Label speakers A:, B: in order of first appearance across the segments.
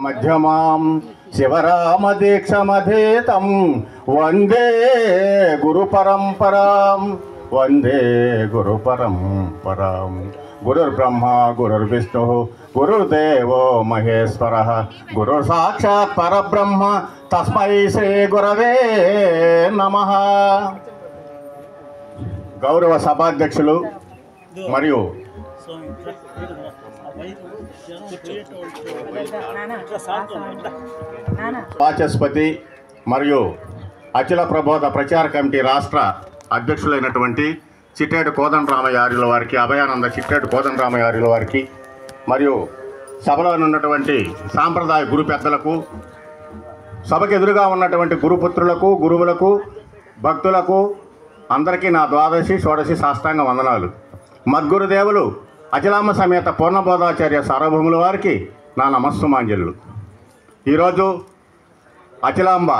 A: మధ్యమాం శివరామదీక్షమధేతం వందే గురు పరంపరాం వందే గురు పరంపరాం. గురుర్బ్రహ్మ గురుర్విష్ణు గురుర్దేవో మహేశ్వర గురు సాక్షాత్ పరబ్రహ్మ తస్మై శ్రీ గురవే నమః. గౌరవ సభాధ్యక్షులు మరియు వాచస్పతి మరియు అఖిల ప్రబోధ ప్రచార కమిటీ రాష్ట్ర అధ్యక్షులైనటువంటి చిట్టేడు కోదండరామయ్య వారికి, అభయానంద చిట్టేడు కోదండరామయ్య వారికి, మరియు సభలో ఉన్నటువంటి సాంప్రదాయ గురు పెద్దలకు, సభకు ఎదురుగా ఉన్నటువంటి గురుపుత్రులకు, గురువులకు, భక్తులకు అందరికీ నా ద్వాదశి షోడశి సాష్టాంగ వందనాలు. మద్గురుదేవులు అఖిలాంబ సమేత పూర్ణబోధాచార్య సార్వభౌముల వారికి నా నమస్సుమాంజలు. ఈరోజు అఖిలాంబ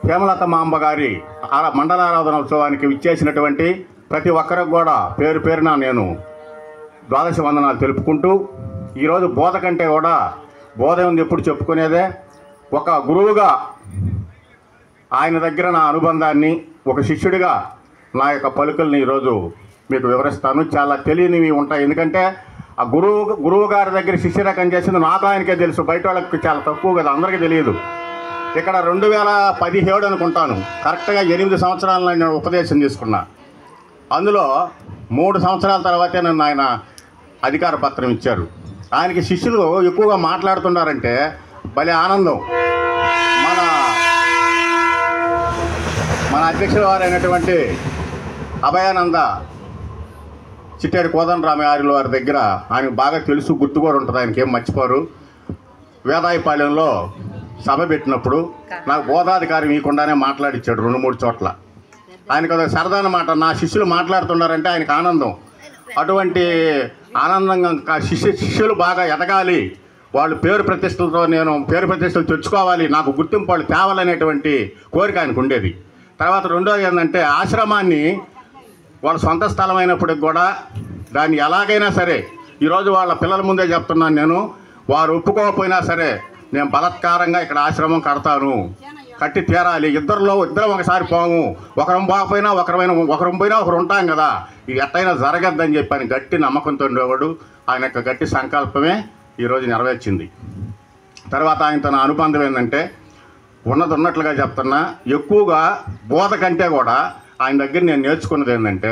A: హేమలతమ్మ గారి మండలారాధన ఉత్సవానికి విచ్చేసినటువంటి ప్రతి ఒక్కరికి కూడా పేరు పేరున నేను ద్వాదశి వందనాలు తెలుపుకుంటూ, ఈరోజు బోధ కంటే కూడా బోధ ఉంది ఎప్పుడు చెప్పుకునేదే. ఒక గురువుగా ఆయన దగ్గర నా అనుబంధాన్ని, ఒక శిష్యుడిగా నా యొక్క పలుకుల్ని ఈరోజు మీకు వివరిస్తాను. చాలా తెలియనివి ఉంటాయి, ఎందుకంటే ఆ గురువు గారి దగ్గర శిష్యరకం చేసింది నాకు ఆయనకే తెలుసు, బయట వాళ్ళకి చాలా తక్కువ కదా, అందరికీ తెలియదు. ఇక్కడ 2017 అనుకుంటాను, కరెక్ట్గా 8 సంవత్సరాలు నేను ఉపదేశం తీసుకున్నా. అందులో 3 సంవత్సరాల తర్వాతే నన్ను ఆయన అధికార పత్రం ఇచ్చారు. ఆయనకి శిష్యులు ఎక్కువగా మాట్లాడుతున్నారంటే భలే ఆనందం. మన అధ్యక్షుల వారు అయినటువంటి అభయానంద చిట్టేడు కోదండరామయ్య వారి దగ్గర ఆయనకు బాగా తెలుసు, గుర్తు కూడా ఉంటుంది, ఆయనకి ఏం మర్చిపోరు. వేదాయపాలెంలో సభ పెట్టినప్పుడు నాకు బోధాధికారి మీకుండానే మాట్లాడిచ్చాడు 2-3 చోట్ల. ఆయనకు ఒక సరదాన మాట, నా శిష్యులు మాట్లాడుతున్నారంటే ఆయనకు ఆనందం. అటువంటి ఆనందంగా శిష్యులు బాగా ఎదగాలి, వాళ్ళు పేరు ప్రతిష్టలు తెచ్చుకోవాలి, నాకు గుర్తింపు వాళ్ళు తేవాలనేటువంటి కోరిక ఆయనకు ఉండేది. తర్వాత రెండోది ఏంటంటే, ఆశ్రమాన్ని వాళ్ళ సొంత స్థలం అయినప్పటికి కూడా దాన్ని ఎలాగైనా సరే, ఈరోజు వాళ్ళ పిల్లల ముందే చెప్తున్నాను నేను, వారు ఒప్పుకోకపోయినా సరే నేను బలత్కారంగా ఇక్కడ ఆశ్రమం కడతాను, కట్టి తీరాలి. ఇద్దరం ఒకసారి పోము, ఒకరం పోకపోయినా ఒకరం పోయినా ఒకరు ఉంటాం కదా, ఇది ఎట్టయినా జరగద్దని చెప్పి ఆయన గట్టి నమ్మకంతో ఉండేవాడు. ఆయన యొక్క గట్టి సంకల్పమే ఈరోజు నెరవేర్చింది. తర్వాత ఆయనతో నా అనుబంధం ఏంటంటే, ఉన్నట్లుగా చెప్తున్నా, ఎక్కువగా బోధ కంటే కూడా ఆయన దగ్గర నేను నేర్చుకున్నది ఏంటంటే,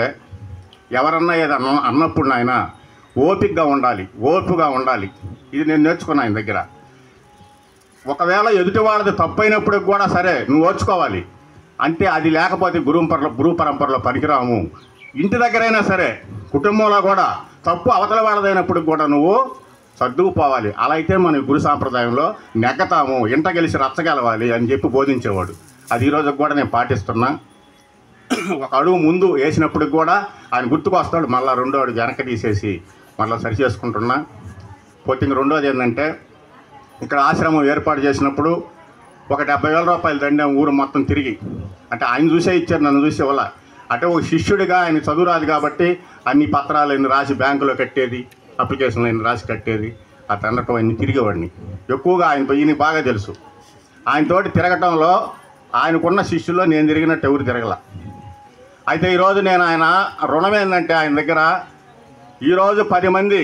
A: ఎవరన్నా ఏదన్నా అన్నప్పుడు ఆయన ఓపికగా ఉండాలి. ఇది నేను నేర్చుకున్నా ఆయన దగ్గర. ఒకవేళ ఎదుటి వాళ్ళది తప్పైనప్పుడు కూడా సరే నువ్వు ఓర్చుకోవాలి, అంటే అది లేకపోతే గురు పరంపరలో పనికిరాము. ఇంటి దగ్గరైనా సరే, కుటుంబంలో కూడా తప్పు అవతల వాళ్ళదైనప్పుడు కూడా నువ్వు సర్దుకుపోవాలి. అలా అయితే మన గురు సాంప్రదాయంలో నెగ్గతాము, ఇంట గెలిచి రచ్చగలవాలి అని చెప్పి బోధించేవాడు. అది ఈరోజు కూడా నేను పాటిస్తున్నా. ఒక అడుగు ముందు వేసినప్పటికి కూడా ఆయన గుర్తుకు వస్తాడు, మళ్ళీ రెండో అడుగు వెనక తీసేసి మళ్ళీ సరి చేసుకుంటున్నా. పోతే రెండోది ఏంటంటే, ఇక్కడ ఆశ్రమం ఏర్పాటు చేసినప్పుడు ఒక 70,000 రూపాయలు దండాం ఊరు మొత్తం తిరిగి. అంటే ఆయన చూసే ఇచ్చారు, నన్ను చూసే వాళ్ళ. అంటే ఒక శిష్యుడిగా ఆయన చదువు రాదు కాబట్టి అన్ని పత్రాలు అన్ని రాసి బ్యాంకులో కట్టేది, అప్లికేషన్లు అన్ని రాసి కట్టేది, ఆ తండ్రటం అన్ని తిరిగేవాడిని. ఎక్కువగా ఈయన బాగా తెలుసు. ఆయనతోటి తిరగటంలో ఆయనకున్న శిష్యుల్లో నేను తిరిగినట్టు ఎవరు తిరగల. అయితే ఈరోజు నేను ఆయన రుణం ఏంటంటే, ఆయన దగ్గర ఈరోజు 10 మంది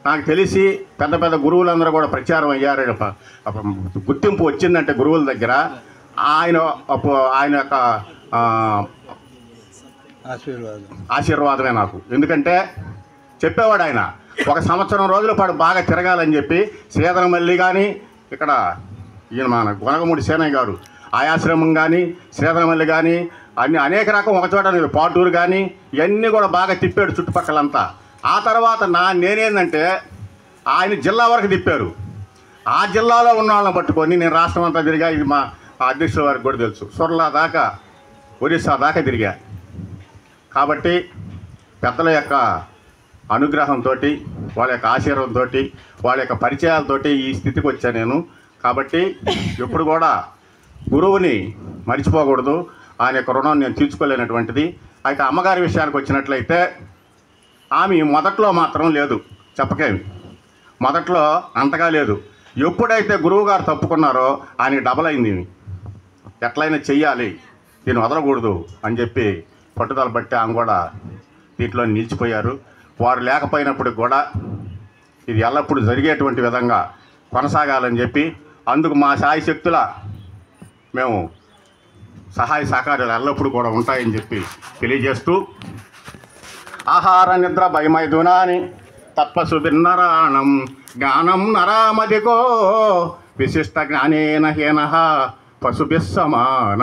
A: నాకు తెలిసి పెద్ద గురువులందరూ కూడా ప్రచారం అయ్యారు, గుర్తింపు వచ్చిందంటే గురువుల దగ్గర ఆయన యొక్క ఆశీర్వాదమే నాకు. ఎందుకంటే చెప్పేవాడు ఆయన, 1 సంవత్సరం రోజుల పాటు బాగా తిరగాలని చెప్పి శ్రీధరమల్లి కానీ, ఇక్కడ ఈయన మన గొనగమూడి సేనయ్య గారు ఆయాశ్రమం కానీ, శ్రీధరమల్లి కానీ, అన్ని అనేక రకం ఒకచోట పాటూరు కానీ, ఇవన్నీ కూడా బాగా తిప్పాడు చుట్టుపక్కలంతా. ఆ తర్వాత నేనేందంటే, ఆయన జిల్లా వరకు తిప్పారు. ఆ జిల్లాలో ఉన్న వాళ్ళని పట్టుకొని నేను రాష్ట్రం అంతా తిరిగా. ఇది మా అధ్యక్షుల వారికి కూడా తెలుసు, సొర్లా దాకా, ఒరిస్సా దాకా తిరిగా. కాబట్టి పెద్దల యొక్క అనుగ్రహంతో, వాళ్ళ యొక్క ఆశీర్వాదంతో, వాళ్ళ యొక్క పరిచయాలతో ఈ స్థితికి వచ్చాను నేను. కాబట్టి ఎప్పుడు కూడా గురువుని మర్చిపోకూడదు, ఆయన యొక్క రుణం నేను తీర్చుకోలేనటువంటిది. అయితే అమ్మగారి విషయానికి వచ్చినట్లయితే, ఆమె మొదట్లో మాత్రం లేదు చెప్పకేమి, మొదట్లో అంతగా లేదు. ఎప్పుడైతే గురువుగారు తప్పుకున్నారో ఆయన డబల్ అయింది. ఎట్లయినా చెయ్యాలి, దీన్ని వదలకూడదు అని చెప్పి పట్టుదల బట్టి ఆమె కూడా దీంట్లో నిలిచిపోయారు. వారు లేకపోయినప్పటికి కూడా ఇది ఎల్లప్పుడూ జరిగేటువంటి విధంగా కొనసాగాలని చెప్పి, అందుకు మా శాయశక్తుల మేము సహాయ సహకారాలు ఎల్లప్పుడూ కూడా ఉంటాయని చెప్పి తెలియజేస్తూ, ఆహార నిద్ర భయమైదునాని తత్వసు విన్నరాణం జ్ఞానం నరామదికో విశిష్ట జ్ఞానేన హీన పశుభిస్సమాన.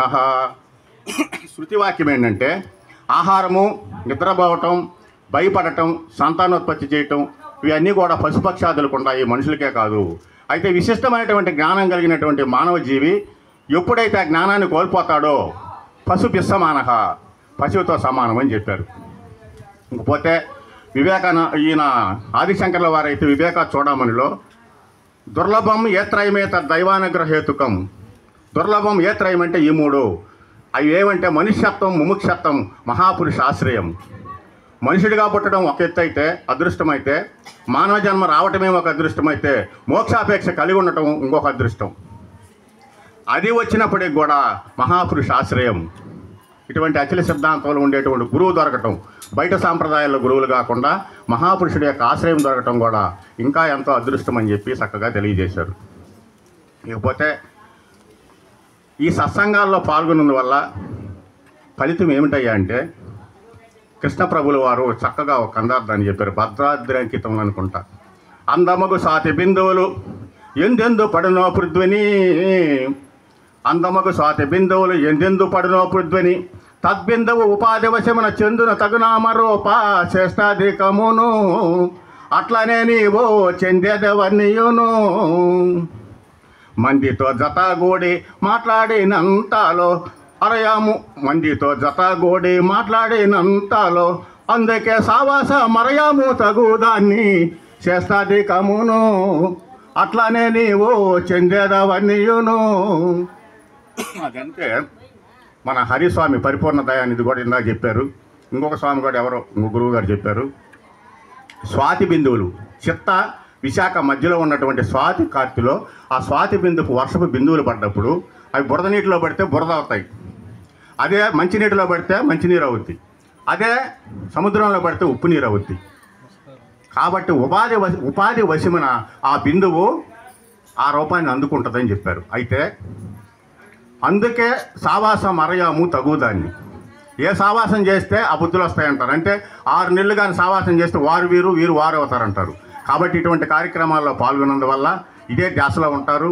A: శృతివాక్యం ఏంటంటే ఆహారము, నిద్రపోవటం, భయపడటం, సంతానోత్పత్తి చేయటం ఇవన్నీ కూడా పశుపక్షాదులకు ఉన్నాయి, మనుషులకే కాదు. అయితే విశిష్టమైనటువంటి జ్ఞానం కలిగినటువంటి మానవ జీవి ఎప్పుడైతే ఆ జ్ఞానాన్ని కోల్పోతాడో పశుభిస్సమాన, పశువుతో సమానం అని చెప్పారు. ఇంకపోతే ఈయన ఆదిశంకర్ల వారైతే వివేక చూడమనిలో దుర్లభం ఏత్రయమే దైవానుగ్రహేతుకం. దుర్లభం ఏత్రయం అంటే ఈ మూడు. అవి ఏమంటే మనుష్యత్వం, ముముక్షత్వం, మహాపురుష ఆశ్రయం. మనుషుడిగా పుట్టడం ఒక ఎత్తు అయితే అదృష్టమైతే, మానవ జన్మ రావటమే ఒక అదృష్టమైతే, మోక్షాపేక్ష కలిగి ఉండటం ఇంకొక అదృష్టం. అది వచ్చినప్పటికి కూడా మహాపురుష ఆశ్రయం. ఇటువంటి అఖిల సిద్ధాంతంలో ఉండేటువంటి గురువు దొరకటం, బయట సాంప్రదాయాల్లో గురువులు కాకుండా మహాపురుషుడి యొక్క ఆశ్రయం దొరకటం కూడా ఇంకా ఎంతో అదృష్టం అని చెప్పి చక్కగా తెలియజేశారు. ఇకపోతే ఈ సత్సంగాల్లో పాల్గొన్నందువల్ల ఫలితం ఏమిటయ్యా అంటే, కృష్ణ ప్రభుల వారు చక్కగా ఒక కందార్థాన్ని చెప్పారు, భద్రాద్రంకితం అనుకుంటా. అందమగు స్వాతి బిందువులు ఎందెందు పడునో పృథ్విని, అందమగు స్వాతి బిందువులు ఎందెందు పడునో పృథ్విని, తద్బిందువు ఉపాధి వశమున చెందున తగునామరూప శ్రేష్టాధికమును, అట్లనే నీవో చెందేదవన్నీయును. మందితో జతగూడి మాట్లాడినంతలో అరయాము, మందితో జతగూడి మాట్లాడినంతలో అందుకే సావాస మరయాము తగుదాన్ని శ్రేష్టాధికమును, అట్లనే నీవు చెందేదవన్నీయును. అదంటే మన హరిస్వామి పరిపూర్ణ దయానిధి కూడా ఇందాక చెప్పారు. ఇంకొక స్వామి కూడా ఎవరో గురువు గారు చెప్పారు, స్వాతి బిందువులు చిత్త విశాఖ మధ్యలో ఉన్నటువంటి స్వాతి కార్తిలో ఆ స్వాతి బిందుకు వర్షపు బిందువులు పడ్డప్పుడు అవి బురద నీటిలో పడితే బురద అవుతాయి, అదే మంచినీటిలో పడితే మంచినీరు అవుద్ది, అదే సముద్రంలో పడితే ఉప్పు నీరు అవుద్ది. కాబట్టి ఉపాధి వశమున ఆ బిందువు ఆ రూపాన్ని అందుకుంటుందని చెప్పారు. అయితే అందుకే సావాసం అరయాము తగుదాన్ని. ఏ సావాసం చేస్తే ఆ బుద్ధులు వస్తాయంటారు. అంటే 6 నెలలు కానీ సావాసం చేస్తే వారు వీరు, వీరు వారు అవుతారంటారు. కాబట్టి ఇటువంటి కార్యక్రమాల్లో పాల్గొన్నందువల్ల ఇదే ధ్యాసలో ఉంటారు.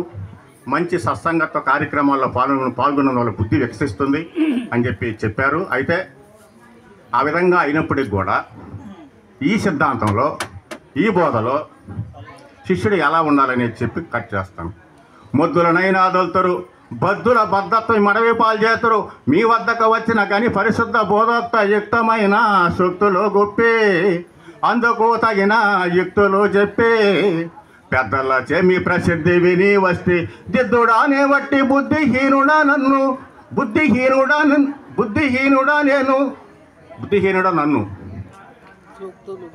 A: మంచి సత్సంగత్వ కార్యక్రమాల్లో పాల్గొన్న వాళ్ళ బుద్ధి వికసిస్తుంది అని చెప్పారు. అయితే ఆ విధంగా అయినప్పటికి కూడా ఈ సిద్ధాంతంలో, ఈ బోధలో శిష్యుడు ఎలా ఉండాలనేది చెప్పి కట్ చేస్తాను. మొద్దులనైనా దొలుతరు, బద్దుల బద్ధత్వం మడవి పాలు చేతురు, మీ వద్దకు వచ్చిన కానీ పరిశుద్ధ బోధత్వ యుక్తమైన సూక్తులు గొప్పి, అందుకు తగిన యుక్తులు చెప్పి, పెద్దలచే మీ ప్రసిద్ధి విని వస్తే దిద్దుడానే వట్టి బుద్ధిహీనుడా నన్ను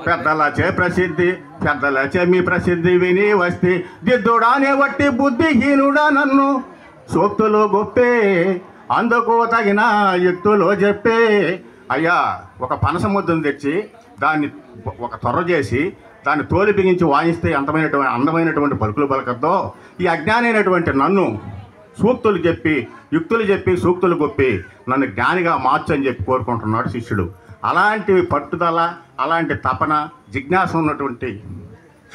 A: పెద్దలచే మీ ప్రసిద్ధి విని వస్తే దిద్దుడానే వట్టి బుద్ధిహీనుడా నన్ను, సూక్తులు గొప్పే అందుకు తగిన యుక్తులు చెప్పే. అయ్యా, ఒక పనస ముద్దను తెచ్చి దాన్ని ఒక తొర్ర చేసి దాన్ని తోలి బిగించి వాయిస్తే అందమైనటువంటి పలుకులు పలకద్దో, ఈ అజ్ఞానైనటువంటి నన్ను సూక్తులు చెప్పి, యుక్తులు చెప్పి, సూక్తులు గొప్పి నన్ను జ్ఞానిగా మార్చని చెప్పి కోరుకుంటున్నాడు శిష్యుడు. అలాంటి పట్టుదల, అలాంటి తపన, జిజ్ఞాస ఉన్నటువంటి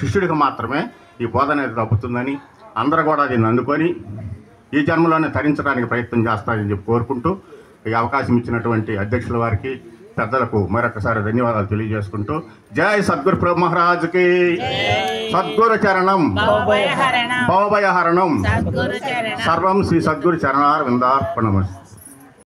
A: శిష్యుడికి మాత్రమే ఈ బోధన అనేది తప్పుతుందని, అందరూ కూడా దీన్ని అందుకొని ఈ జన్మలోనే తరించడానికి ప్రయత్నం చేస్తారని చెప్పి కోరుకుంటూ, ఈ అవకాశం ఇచ్చినటువంటి అధ్యక్షుల వారికి, పెద్దలకు మరొకసారి ధన్యవాదాలు తెలియజేసుకుంటూ, జై సద్గురు ప్రభు మహారాజుకి, సద్గురు చరణం భవభయహరణం, సర్వం శ్రీ సద్గురు చరణార్ విందార్పణమస్తు.